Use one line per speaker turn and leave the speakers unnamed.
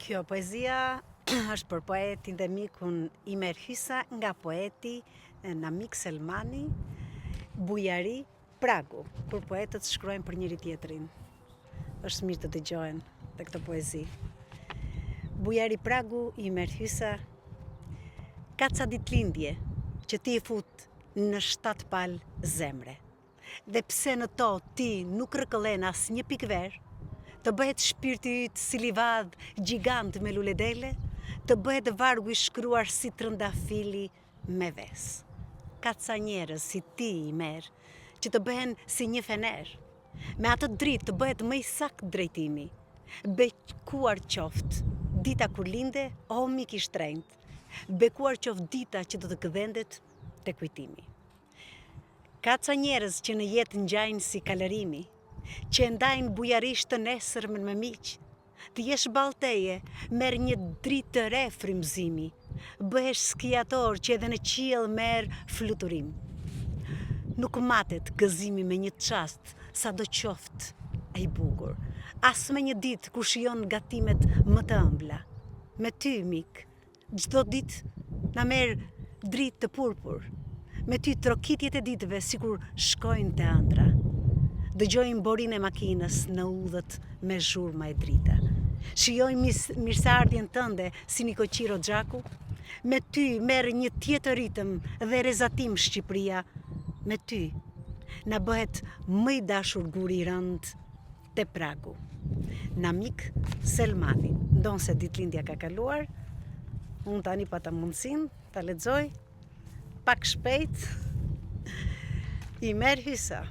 Kjo poezia është për poetin dhe mikun Imer Hysa nga poeti Namik Selmani, Bujari, Pragu, kur poetët shkruajnë për njëri tjetrin. Është mirë të dëgjohen dhe këtë poezi. Bujari Pragu, Imer Hysa, ka ca ditëlindje që ti i fut në 7 palë zemre. Dhe pse në to ti nuk rëkëllen as një pikë verë, të bëhet shpirti yt si livadh gjigant me luledele, të bëhet vargu i shkruar si trëndafili me ves. Ka ca njerëz si ti i merë, që të bëhen si një fener. Me atë dritë të bëhet më i sakt drejtimi. Bekuar qoftë dita kur linde, o mik i shtrenjtë. Bekuar qoftë dita që do të këdhendet te kujtimi. Ka ca njerëz që në jetë ngjajnë si kalërimi, që ndajnë bujarisht të nesërmen me miq. Të jesh balteje, merr një dritë të re frymëzimi. Bëhesh skiator që edhe në qiell merr fluturim. Nuk matet gëzimi me një çast, sado qoftë ai bukur. As me një ditë ku shijon gatimet më të ëmbla. Me ty, mik, çdo ditë na merr dritë të purpur. Me ty trokitjet e ditëve sikur shkojnë te ëndra. Dëgjojmë borinë e makinës në udhët me zhurma e drita. Shijojmë mirëseardhjen tënde si Nikoqiro Xhaku. Me ty merr një tjetër ritëm dhe rezatim Shqipëria. Me ty na bëhet më i dashur guri i rënd te Pragu. Namik Selmani. Ndonse ditëlindja ka kaluar, unë tani pata mundësinë ta lexoj pak shpejt Imer Hysa.